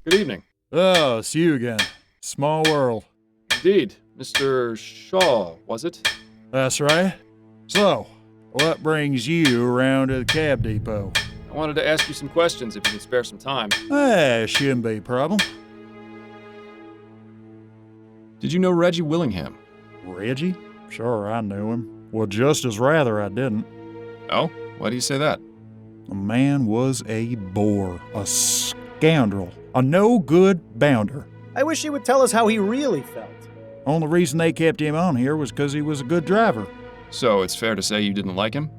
Good evening. Oh, it's you again. Small world. Indeed. Mr. Shaw, was it? That's right. So, what brings you around to the cab depot? I wanted to ask you some questions if you could spare some time. Shouldn't be a problem. Did you know Reggie Willingham? Reggie? Sure, I knew him. Well, just as rather I didn't. Oh? Why do you say that? The man was a bore, a scoundrel, a no-good bounder. I wish he would tell us how he really felt. Only reason they kept him on here was because he was a good driver. So it's fair to say you didn't like him?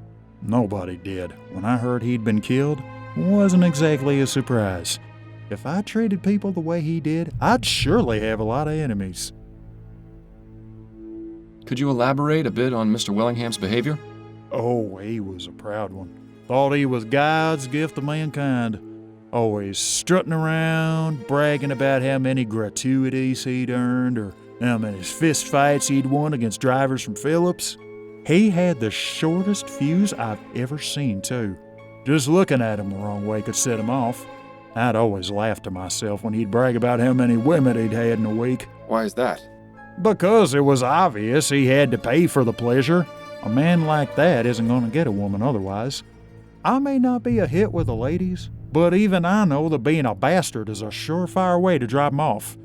Nobody did. When I heard he'd been killed, it wasn't exactly a surprise. If I treated people the way he did, I'd surely have a lot of enemies. Could you elaborate a bit on Mr. Willingham's behavior? Oh, he was a proud one. Thought he was God's gift to mankind. Always strutting around, bragging about how many gratuities he'd earned or how many fist fights he'd won against drivers from Phillips. He had the shortest fuse I've ever seen, too. Just looking at him the wrong way could set him off. I'd always laugh to myself when he'd brag about how many women he'd had in a week. Why is that? Because it was obvious he had to pay for the pleasure. A man like that isn't going to get a woman otherwise. I may not be a hit with the ladies, but even I know that being a bastard is a surefire way to drive 'em off.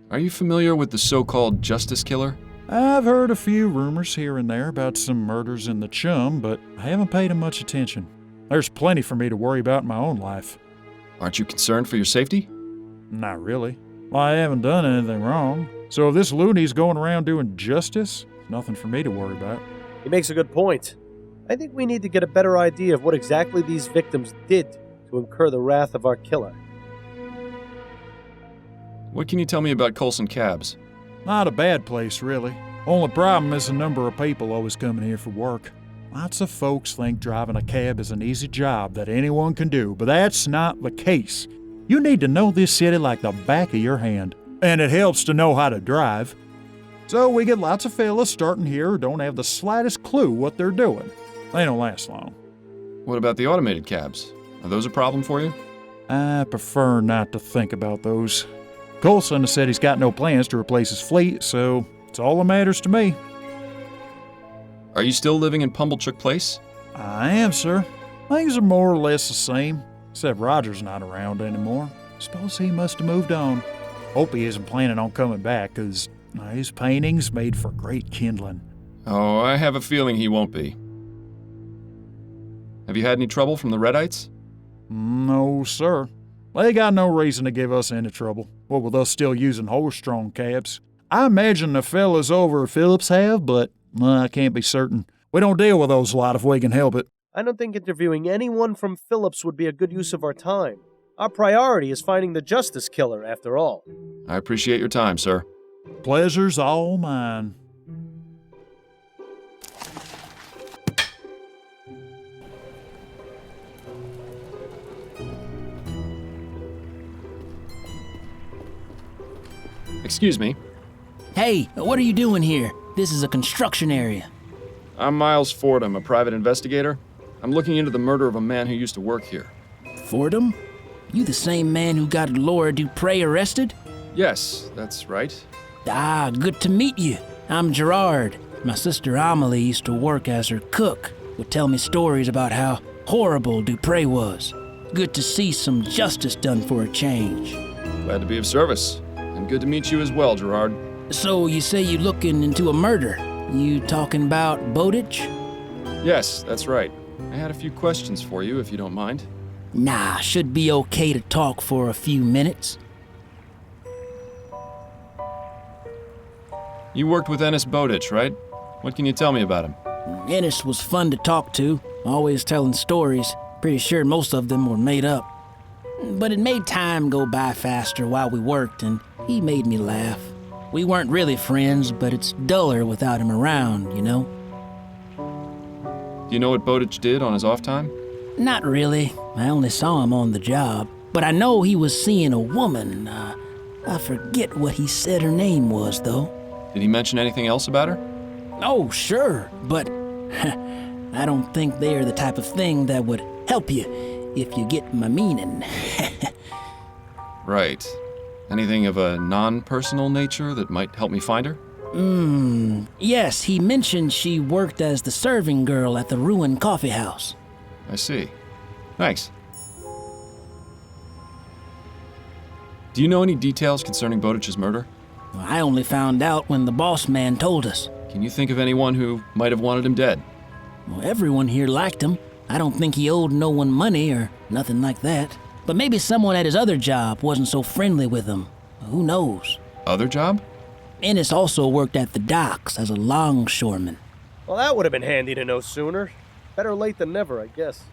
Are you familiar with the so-called justice killer? I've heard a few rumors here and there about some murders in the chum, but I haven't paid 'em much attention. There's plenty for me to worry about in my own life. Aren't you concerned for your safety? Not really. Well, I haven't done anything wrong. So if this loony's going around doing justice, nothing for me to worry about. He makes a good point. I think we need to get a better idea of what exactly these victims did to incur the wrath of our killer. What can you tell me about Colson Cabs? Not a bad place, really. Only problem is the number of people always coming here for work. Lots of folks think driving a cab is an easy job that anyone can do, but that's not the case. You need to know this city like the back of your hand, and it helps to know how to drive. So we get lots of fellas starting here who don't have the slightest clue what they're doing. They don't last long. What about the automated cabs? Are those a problem for you? I prefer not to think about those. Colson has said he's got no plans to replace his fleet, so it's all that matters to me. Are you still living in Pumblechook Place? I am, sir. Things are more or less the same, except Roger's not around anymore. Suppose he must have moved on. Hope he isn't planning on coming back, 'cause his paintings made for great kindling. Oh, I have a feeling he won't be. Have you had any trouble from the Redites? No, sir. They got no reason to give us any trouble, what with us still using horse-drawn cabs. I imagine the fellas over at Phillips have, but I can't be certain. We don't deal with those lot if we can help it. I don't think interviewing anyone from Phillips would be a good use of our time. Our priority is finding the justice killer, after all. I appreciate your time, sir. Pleasure's all mine. Excuse me. Hey, what are you doing here? This is a construction area. I'm Miles Fordham, a private investigator. I'm looking into the murder of a man who used to work here. Fordham? You the same man who got Laura Dupre arrested? Yes, that's right. Ah, good to meet you. I'm Gerard. My sister Amelie used to work as her cook. Would tell me stories about how horrible Dupre was. Good to see some justice done for a change. Glad to be of service. And good to meet you as well, Gerard. So you say you looking into a murder? You talking about Bowditch? Yes, that's right. I had a few questions for you, if you don't mind. Nah, should be okay to talk for a few minutes. You worked with Ennis Bowditch, right? What can you tell me about him? Ennis was fun to talk to, always telling stories. Pretty sure most of them were made up. But it made time go by faster while we worked, and he made me laugh. We weren't really friends, but it's duller without him around, you know? Do you know what Bowditch did on his off time? Not really. I only saw him on the job. But I know he was seeing a woman. I forget what he said her name was, though. Did he mention anything else about her? Oh, sure, but I don't think they're the type of thing that would help you, if you get my meaning. Right. Anything of a non-personal nature that might help me find her? Yes, he mentioned she worked as the serving girl at the ruined coffee house. I see. Thanks. Do you know any details concerning Bowditch's murder? Well, I only found out when the boss man told us. Can you think of anyone who might have wanted him dead? Well, everyone here liked him. I don't think he owed no one money or nothing like that. But maybe someone at his other job wasn't so friendly with him. Who knows? Other job? Ennis also worked at the docks as a longshoreman. Well, that would have been handy to know sooner. Better late than never, I guess.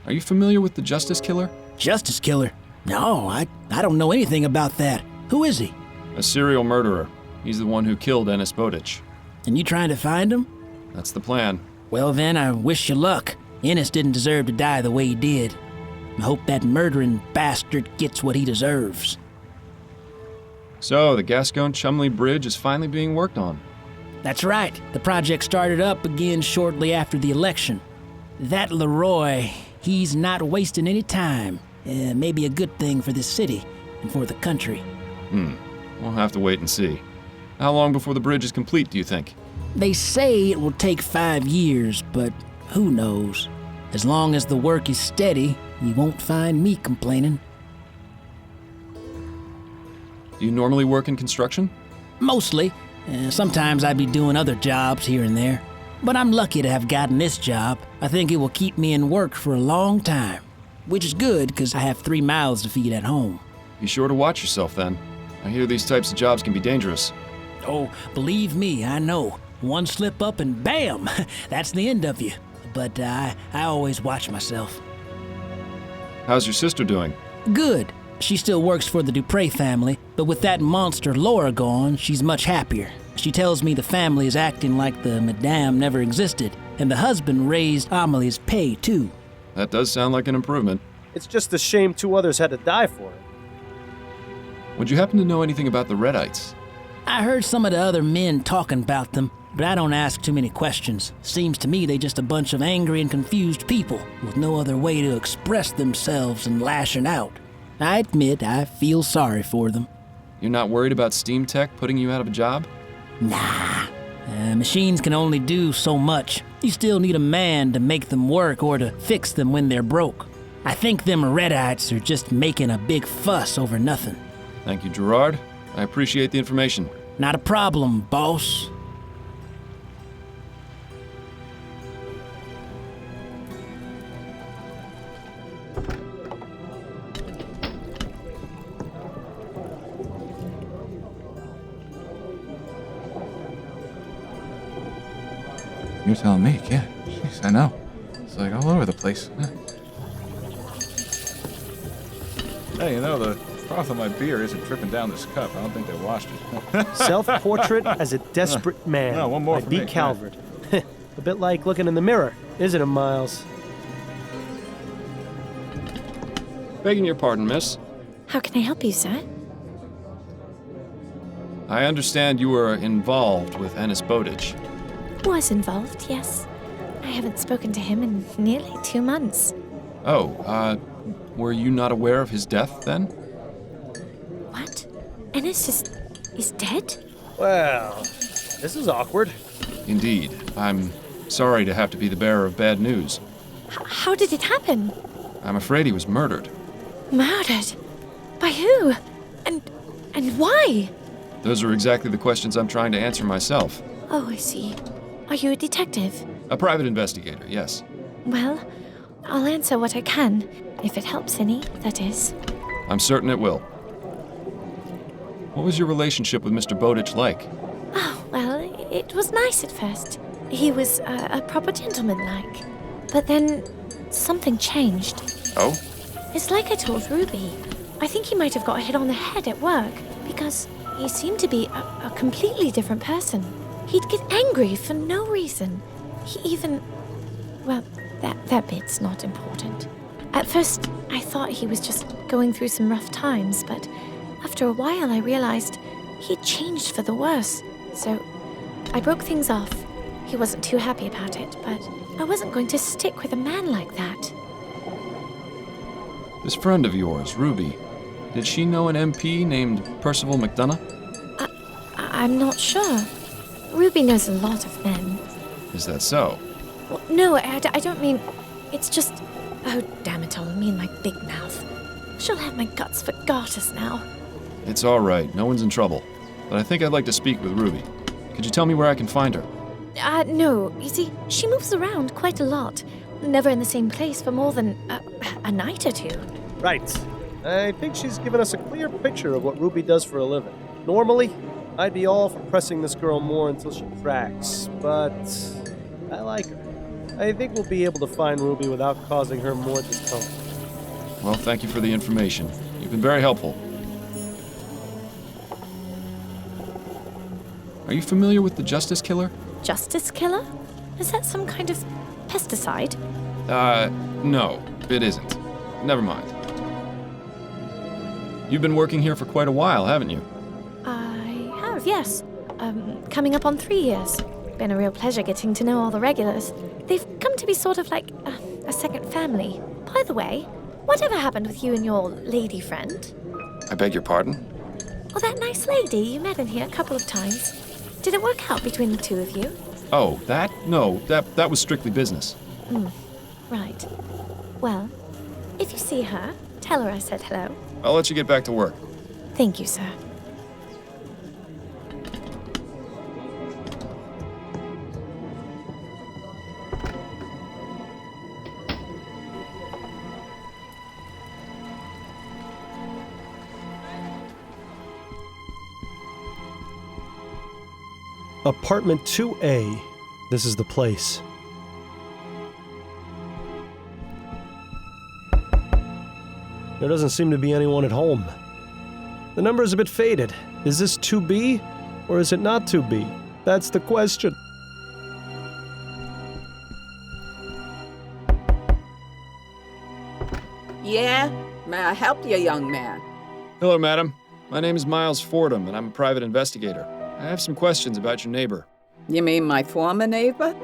Are you familiar with the Justice Killer? Justice Killer? No, I don't know anything about that. Who is he? A serial murderer. He's the one who killed Ennis Bowditch. And you trying to find him? That's the plan. Well then, I wish you luck. Ennis didn't deserve to die the way he did. I hope that murdering bastard gets what he deserves. So, the Gascogne-Chumley Bridge is finally being worked on. That's right. The project started up again shortly after the election. That Leroy, he's not wasting any time. Maybe a good thing for this city and for the country. We'll have to wait and see. How long before the bridge is complete, do you think? They say it will take 5 years, but who knows? As long as the work is steady, you won't find me complaining. Do you normally work in construction? Mostly. Sometimes I'd be doing other jobs here and there. But I'm lucky to have gotten this job. I think it will keep me in work for a long time. Which is good, because I have 3 mouths to feed at home. Be sure to watch yourself then. I hear these types of jobs can be dangerous. Oh, believe me, I know. One slip up and bam! That's the end of you. But I always watch myself. How's your sister doing? Good. She still works for the Dupre family, but with that monster Laura gone, she's much happier. She tells me the family is acting like the madame never existed, and the husband raised Amelie's pay, too. That does sound like an improvement. It's just a shame 2 others had to die for it. Would you happen to know anything about the Redites? I heard some of the other men talking about them, but I don't ask too many questions. Seems to me they just a bunch of angry and confused people with no other way to express themselves than lashing out. I admit I feel sorry for them. You're not worried about Steam Tech putting you out of a job? Nah. Machines can only do so much. You still need a man to make them work or to fix them when they're broke. I think them Redites are just making a big fuss over nothing. Thank you, Gerard. I appreciate the information. Not a problem, boss. You're telling me, kid. Jeez, I know. It's like all over the place. Hey, you know, the froth on my beer isn't dripping down this cup. I don't think they washed it. Self-portrait as a desperate man. No, one more by for B. me. Calvert. A bit like looking in the mirror, isn't it, Miles? Begging your pardon, miss. How can I help you, sir? I understand you were involved with Ennis Bowditch. Was involved, yes. I haven't spoken to him in nearly 2 months. Oh, were you not aware of his death then? What? Ennis is dead? Well, this is awkward. Indeed. I'm sorry to have to be the bearer of bad news. How did it happen? I'm afraid he was murdered. Murdered? By who? And why? Those are exactly the questions I'm trying to answer myself. Oh, I see. Are you a detective? A private investigator, yes. Well, I'll answer what I can. If it helps any, that is. I'm certain it will. What was your relationship with Mr. Bowditch like? Oh, well, it was nice at first. He was a proper gentleman-like. But then something changed. Oh? It's like I told Ruby. I think he might have got hit on the head at work, because he seemed to be a completely different person. He'd get angry for no reason. He even... Well, that bit's not important. At first, I thought he was just going through some rough times, but after a while I realized he'd changed for the worse. So I broke things off. He wasn't too happy about it, but I wasn't going to stick with a man like that. This friend of yours, Ruby, did she know an MP named Percival McDonough? I'm not sure. Ruby knows a lot of men. Is that so? Well, no, I don't mean... It's just... Oh, damn it all, me and my big mouth. She'll have my guts for garters now. It's all right. No one's in trouble. But I think I'd like to speak with Ruby. Could you tell me where I can find her? No. You see, she moves around quite a lot. Never in the same place for more than a night or two. Right. I think she's given us a clear picture of what Ruby does for a living. Normally, I'd be all for pressing this girl more until she cracks, but I like her. I think we'll be able to find Ruby without causing her more discomfort. Well, thank you for the information. You've been very helpful. Are you familiar with the Justice Killer? Justice Killer? Is that some kind of pesticide? No, it isn't. Never mind. You've been working here for quite a while, haven't you? I have, yes. Coming up on 3 years. Been a real pleasure getting to know all the regulars. They've come to be sort of like a second family. By the way, whatever happened with you and your lady friend? I beg your pardon? Oh, that nice lady you met in here a couple of times. Did it work out between the two of you? Oh, that? No, that was strictly business. Right. Well, if you see her, tell her I said hello. I'll let you get back to work. Thank you, sir. Apartment 2A. This is the place. There doesn't seem to be anyone at home. The number is a bit faded. Is this 2B or is it not 2B? That's the question. Yeah? May I help you, young man? Hello, madam. My name is Miles Fordham, and I'm a private investigator. I have some questions about your neighbor. You mean my former neighbor?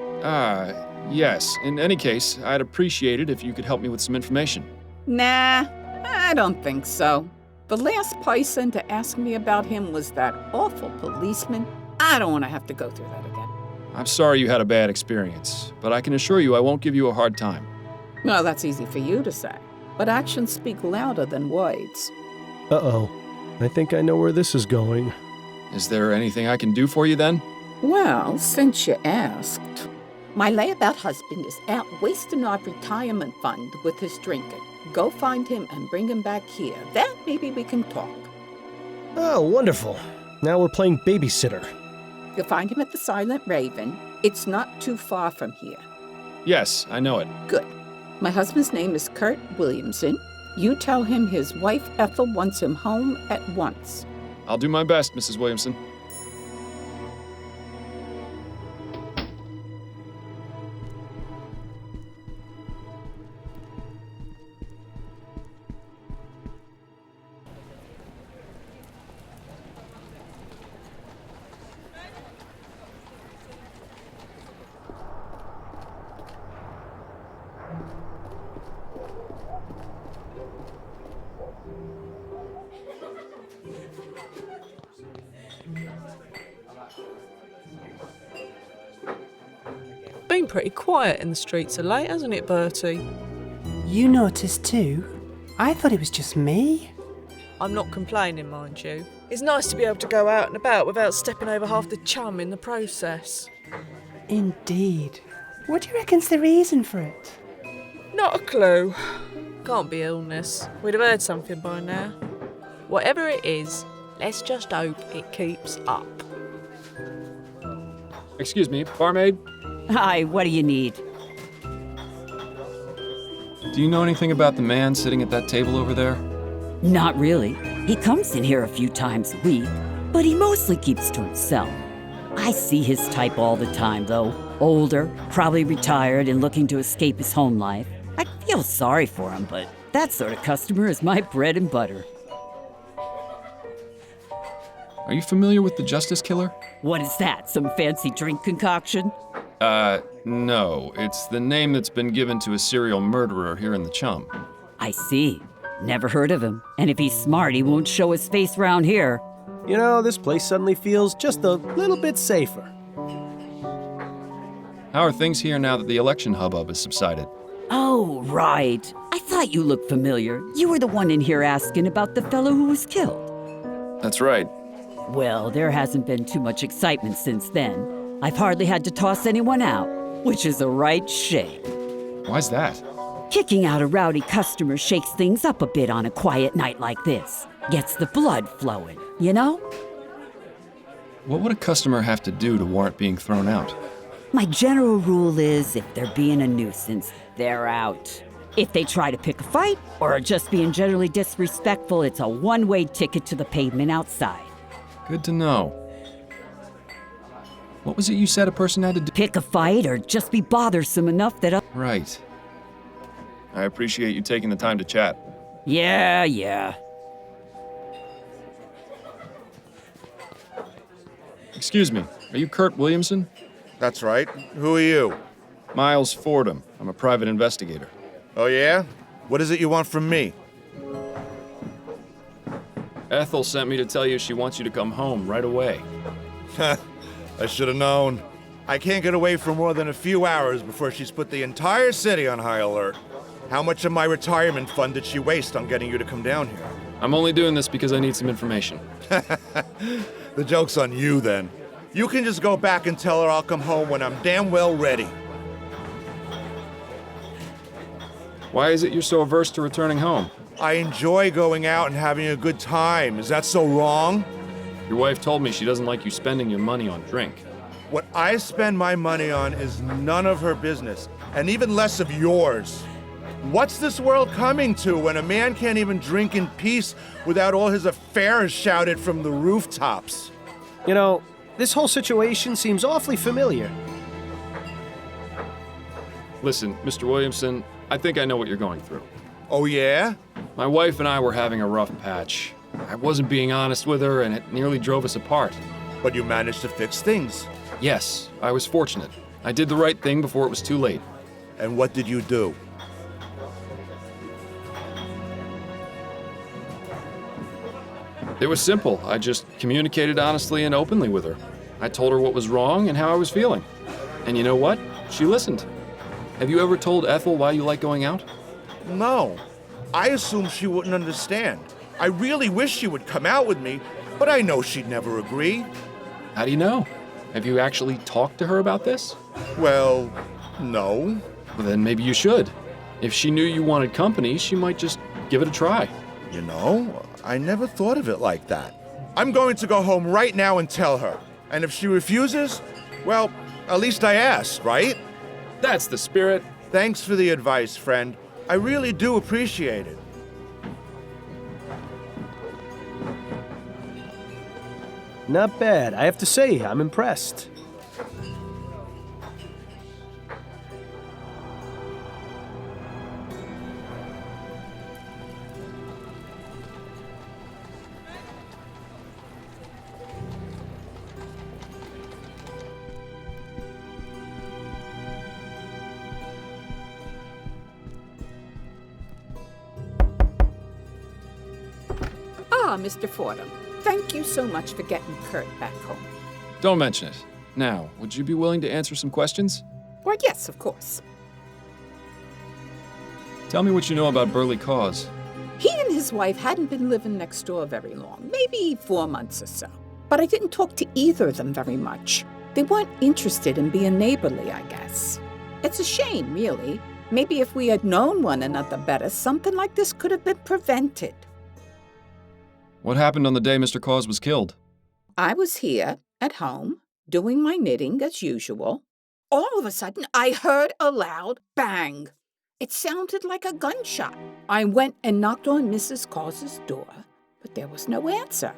Yes. In any case, I'd appreciate it if you could help me with some information. Nah, I don't think so. The last person to ask me about him was that awful policeman. I don't want to have to go through that again. I'm sorry you had a bad experience, but I can assure you I won't give you a hard time. Well, that's easy for you to say, but actions speak louder than words. Uh-oh. I think I know where this is going. Is there anything I can do for you then? Well, since you asked, my layabout husband is out wasting our retirement fund with his drinking. Go find him and bring him back here. Then maybe we can talk. Oh, wonderful. Now we're playing babysitter. You'll find him at the Silent Raven. It's not too far from here. Yes, I know it. Good. My husband's name is Kurt Williamson. You tell him his wife Ethel wants him home at once. I'll do my best, Mrs. Williamson. Been pretty quiet in the streets of late, hasn't it, Bertie? You noticed too? I thought it was just me. I'm not complaining, mind you. It's nice to be able to go out and about without stepping over half the chum in the process. Indeed. What do you reckon's the reason for it? Not a clue. Can't be illness. We'd have heard something by now. Whatever it is, let's just hope it keeps up. Excuse me, barmaid? Hi, what do you need? Do you know anything about the man sitting at that table over there? Not really. He comes in here a few times a week, but he mostly keeps to himself. I see his type all the time, though. Older, probably retired and looking to escape his home life. I feel sorry for him, but that sort of customer is my bread and butter. Are you familiar with the Justice Killer? What is that, some fancy drink concoction? No. It's the name that's been given to a serial murderer here in the Chum. I see. Never heard of him. And if he's smart, he won't show his face round here. You know, this place suddenly feels just a little bit safer. How are things here now that the election hubbub has subsided? Oh, right. I thought you looked familiar. You were the one in here asking about the fellow who was killed. That's right. Well, there hasn't been too much excitement since then. I've hardly had to toss anyone out, which is a right shame. Why's that? Kicking out a rowdy customer shakes things up a bit on a quiet night like this. Gets the blood flowing, you know? What would a customer have to do to warrant being thrown out? My general rule is if they're being a nuisance, they're out. If they try to pick a fight or are just being generally disrespectful, it's a one-way ticket to the pavement outside. Good to know. What was it you said a person had to do? Pick a fight or just be bothersome enough that... Right. I appreciate you taking the time to chat. Yeah. Excuse me, are you Kurt Williamson? That's right. Who are you? Miles Fordham. I'm a private investigator. Oh, yeah? What is it you want from me? Ethel sent me to tell you she wants you to come home right away. I should have known. I can't get away for more than a few hours before she's put the entire city on high alert. How much of my retirement fund did she waste on getting you to come down here? I'm only doing this because I need some information. The joke's on you, then. You can just go back and tell her I'll come home when I'm damn well ready. Why is it you're so averse to returning home? I enjoy going out and having a good time. Is that so wrong? Your wife told me she doesn't like you spending your money on drink. What I spend my money on is none of her business, and even less of yours. What's this world coming to when a man can't even drink in peace without all his affairs shouted from the rooftops? You know, this whole situation seems awfully familiar. Listen, Mr. Williamson, I think I know what you're going through. Oh, yeah? My wife and I were having a rough patch. I wasn't being honest with her, and it nearly drove us apart. But you managed to fix things. Yes, I was fortunate. I did the right thing before it was too late. And what did you do? It was simple. I just communicated honestly and openly with her. I told her what was wrong and how I was feeling. And you know what? She listened. Have you ever told Ethel why you like going out? No. I assumed she wouldn't understand. I really wish she would come out with me, but I know she'd never agree. How do you know? Have you actually talked to her about this? Well, no. Well, then maybe you should. If she knew you wanted company, she might just give it a try. You know, I never thought of it like that. I'm going to go home right now and tell her. And if she refuses, well, at least I asked, right? That's the spirit. Thanks for the advice, friend. I really do appreciate it. Not bad. I have to say, I'm impressed. Ah, Mr. Fordham, thank you so much for getting Kurt back home. Don't mention it. Now, would you be willing to answer some questions? Why, yes, of course. Tell me what you know about Burley Cause. He and his wife hadn't been living next door very long, maybe 4 months or so. But I didn't talk to either of them very much. They weren't interested in being neighborly, I guess. It's a shame, really. Maybe if we had known one another better, something like this could have been prevented. What happened on the day Mr. Cause was killed? I was here, at home, doing my knitting as usual. All of a sudden, I heard a loud bang. It sounded like a gunshot. I went and knocked on Mrs. Cause's door, but there was no answer.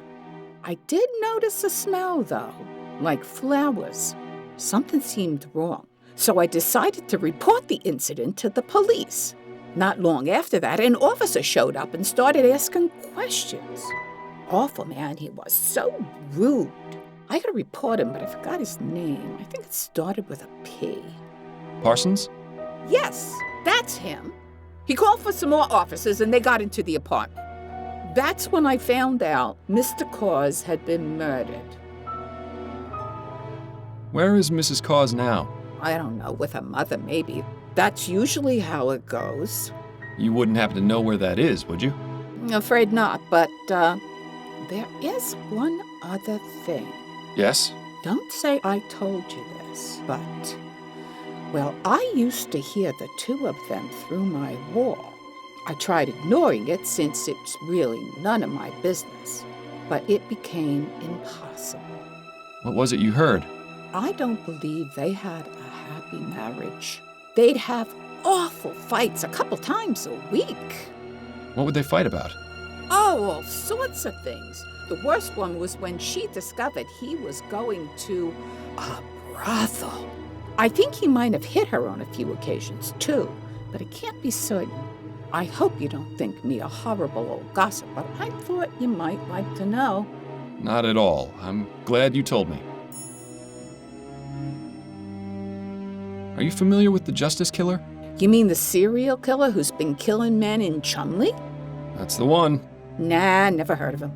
I did notice a smell, though, like flowers. Something seemed wrong, so I decided to report the incident to the police. Not long after that, an officer showed up and started asking questions. awful man he was. So rude. I gotta report him, but I forgot his name. I think it started with a P. Parsons? Yes, that's him. He called for some more officers and they got into the apartment. That's when I found out Mr. Cause had been murdered. Where is Mrs. Cause now? I don't know, with her mother maybe. That's usually how it goes. You wouldn't happen to know where that is, would you? Afraid not, but there is one other thing. Yes? Don't say I told you this, but, well, I used to hear the two of them through my wall. I tried ignoring it since it's really none of my business, but it became impossible. What was it you heard? I don't believe they had a happy marriage. They'd have awful fights a couple times a week. What would they fight about? Oh, all sorts of things. The worst one was when she discovered he was going to a brothel. I think he might have hit her on a few occasions, too, but I can't be certain. I hope you don't think me a horrible old gossip, but I thought you might like to know. Not at all. I'm glad you told me. Are you familiar with the Justice Killer? You mean the serial killer who's been killing men in Chumley? That's the one. Nah, never heard of him.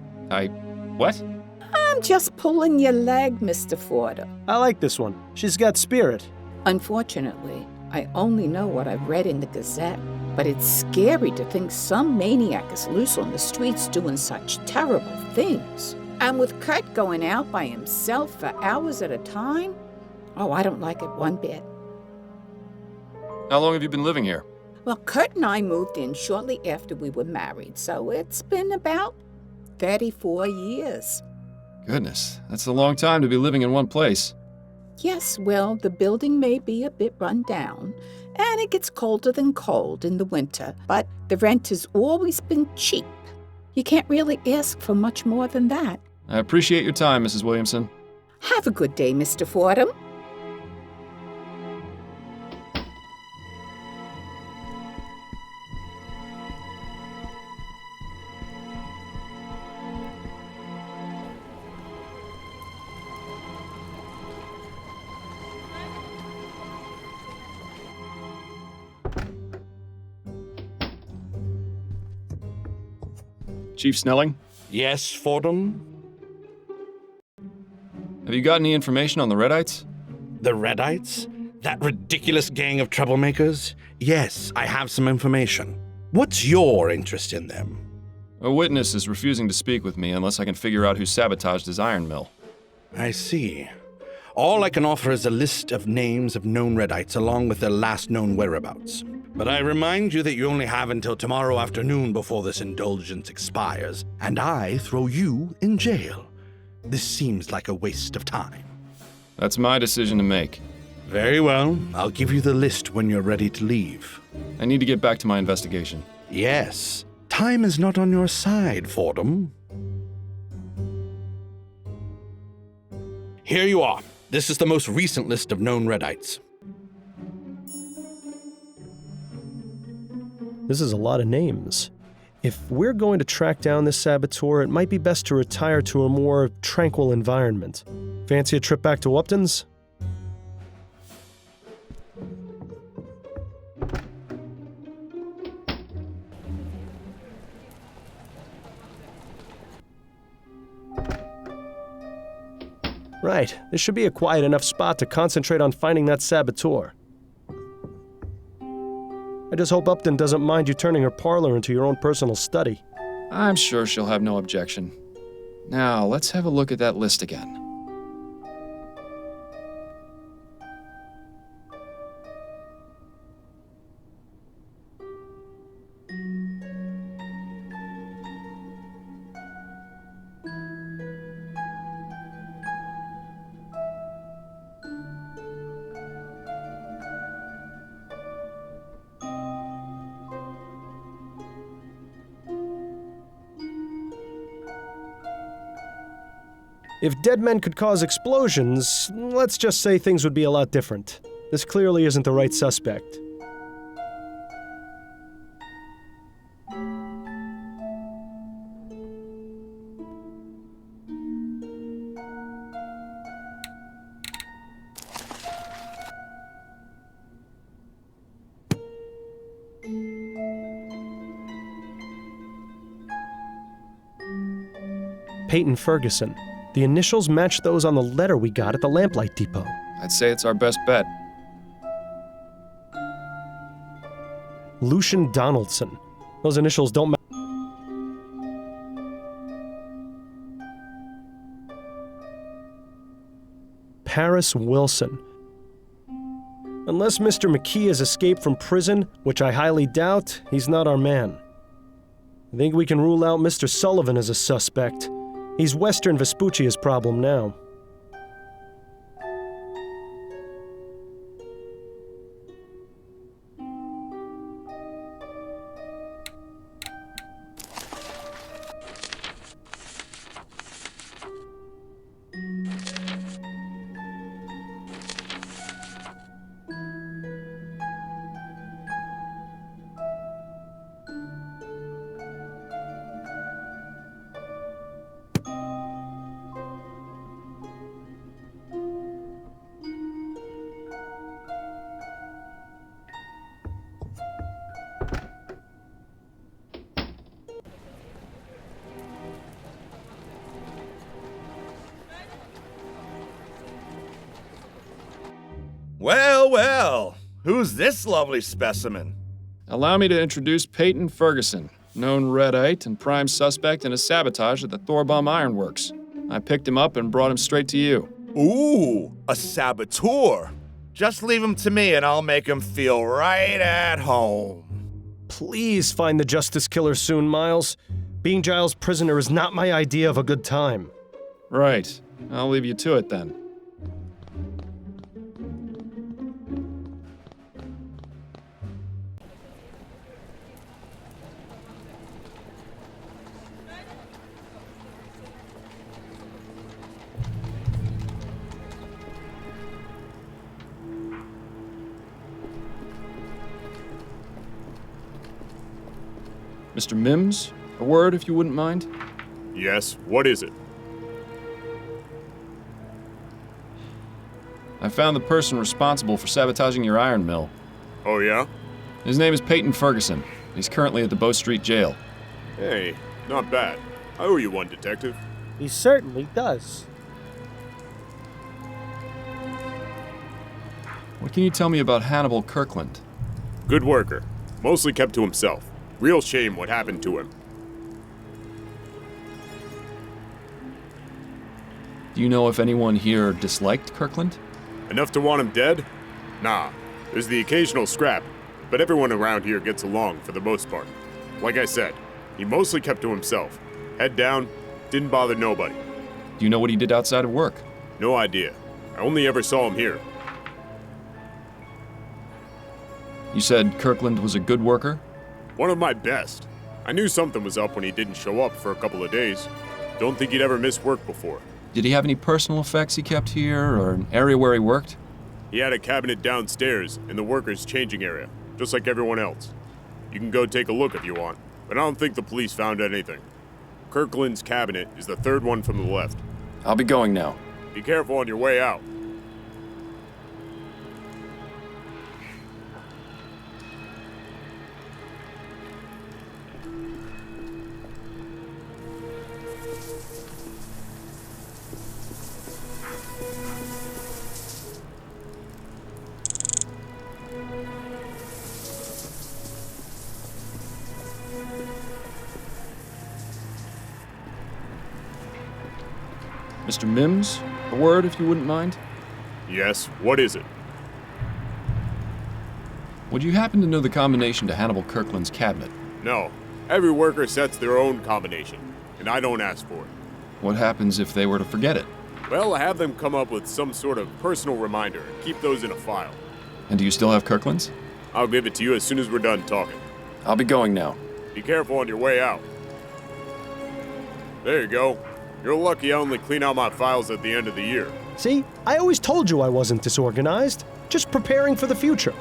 What? I'm just pulling your leg, Mr. Fordham. I like this one. She's got spirit. Unfortunately, I only know what I've read in the Gazette, but it's scary to think some maniac is loose on the streets doing such terrible things. And with Kurt going out by himself for hours at a time, oh, I don't like it one bit. How long have you been living here? Well, Kurt and I moved in shortly after we were married, so it's been about 34 years. Goodness, that's a long time to be living in one place. Yes, well, the building may be a bit run down, and it gets colder than cold in the winter, but the rent has always been cheap. You can't really ask for much more than that. I appreciate your time, Mrs. Williamson. Have a good day, Mr. Fordham. Chief Snelling? Yes, Fordham? Have you got any information on the Redites? The Redites? That ridiculous gang of troublemakers? Yes, I have some information. What's your interest in them? A witness is refusing to speak with me unless I can figure out who sabotaged his iron mill. I see. All I can offer is a list of names of known Redites along with their last known whereabouts. But I remind you that you only have until tomorrow afternoon before this indulgence expires, and I throw you in jail. This seems like a waste of time. That's my decision to make. Very well. I'll give you the list when you're ready to leave. I need to get back to my investigation. Yes. Time is not on your side, Fordham. Here you are. This is the most recent list of known Redites. This is a lot of names. If we're going to track down this saboteur, it might be best to retire to a more tranquil environment. Fancy a trip back to Upton's? Right, this should be a quiet enough spot to concentrate on finding that saboteur. I just hope Upton doesn't mind you turning her parlor into your own personal study. I'm sure she'll have no objection. Now, let's have a look at that list again. If dead men could cause explosions, let's just say things would be a lot different. This clearly isn't the right suspect. Peyton Ferguson. The initials match those on the letter we got at the Lamplight Depot. I'd say it's our best bet. Lucian Donaldson. Those initials don't match. Paris Wilson. Unless Mr. McKee has escaped from prison, which I highly doubt, he's not our man. I think we can rule out Mr. Sullivan as a suspect. He's Western Vespuccia's problem now. Well, well, who's this lovely specimen? Allow me to introduce Peyton Ferguson, known Redite and prime suspect in a sabotage at the Thorbomb Ironworks. I picked him up and brought him straight to you. Ooh, a saboteur. Just leave him to me and I'll make him feel right at home. Please find the Justice Killer soon, Miles. Being Giles' prisoner is not my idea of a good time. Right. I'll leave you to it then. Mr. Mims, a word if you wouldn't mind? Yes, what is it? I found the person responsible for sabotaging your iron mill. Oh, yeah? His name is Peyton Ferguson. He's currently at the Bow Street Jail. Hey, not bad. I owe you one, Detective. He certainly does. What can you tell me about Hannibal Kirkland? Good worker. Mostly kept to himself. Real shame what happened to him. Do you know if anyone here disliked Kirkland? Enough to want him dead? Nah. There's the occasional scrap, but everyone around here gets along for the most part. Like I said, he mostly kept to himself. Head down, didn't bother nobody. Do you know what he did outside of work? No idea. I only ever saw him here. You said Kirkland was a good worker? One of my best. I knew something was up when he didn't show up for a couple of days. Don't think he'd ever missed work before. Did he have any personal effects he kept here, or an area where he worked? He had a cabinet downstairs in the workers' changing area, just like everyone else. You can go take a look if you want, but I don't think the police found anything. Kirkland's cabinet is the third one from the left. I'll be going now. Be careful on your way out. Mr. Mims, a word if you wouldn't mind? Yes, what is it? Would you happen to know the combination to Hannibal Kirkland's cabinet? No. Every worker sets their own combination, and I don't ask for it. What happens if they were to forget it? Well, have them come up with some sort of personal reminder and keep those in a file. And do you still have Kirkland's? I'll give it to you as soon as we're done talking. I'll be going now. Be careful on your way out. There you go. You're lucky I only clean out my files at the end of the year. See, I always told you I wasn't disorganized. Just preparing for the future.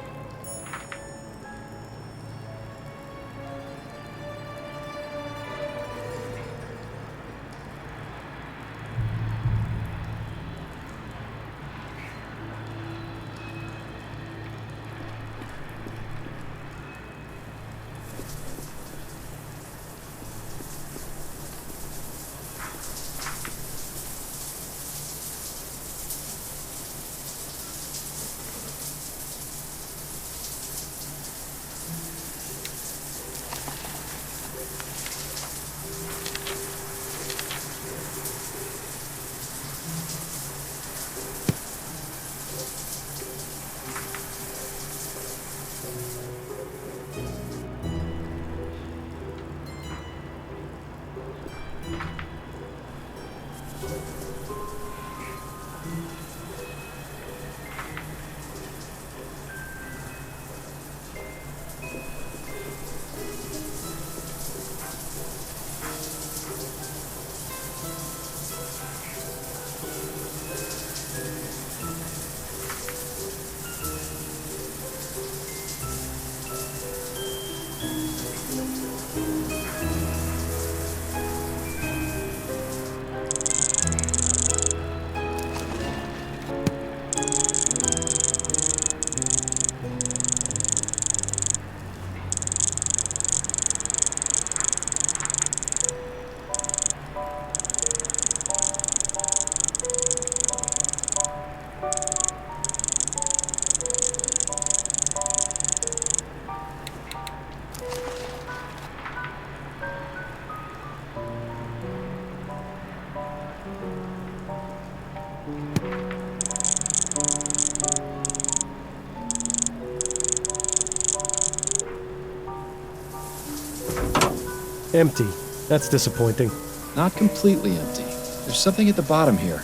Empty. That's disappointing. Not completely empty. There's something at the bottom here.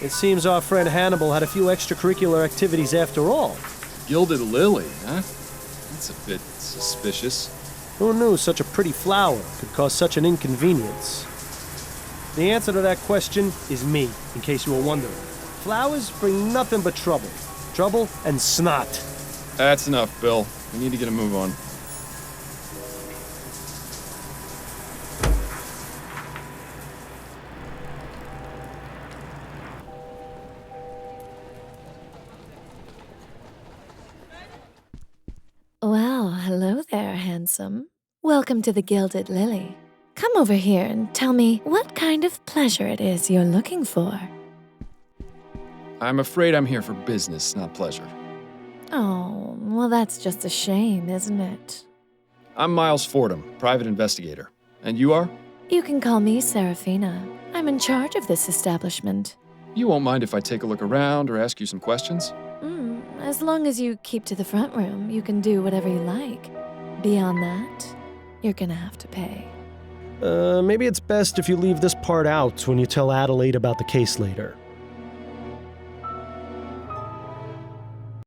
It seems our friend Hannibal had a few extracurricular activities after all. Gilded lily, huh? That's a bit suspicious. Who knew such a pretty flower could cause such an inconvenience? The answer to that question is me, in case you were wondering. Flowers bring nothing but trouble. Trouble and snot. That's enough, Bill. We need to get a move on. Well, hello there, handsome. Welcome to the Gilded Lily. Come over here and tell me what kind of pleasure it is you're looking for. I'm afraid I'm here for business, not pleasure. Oh, well, that's just a shame, isn't it? I'm Miles Fordham, private investigator. And you are? You can call me Serafina. I'm in charge of this establishment. You won't mind if I take a look around or ask you some questions? As long as you keep to the front room, you can do whatever you like. Beyond that, you're gonna have to pay. Maybe it's best if you leave this part out when you tell Adelaide about the case later.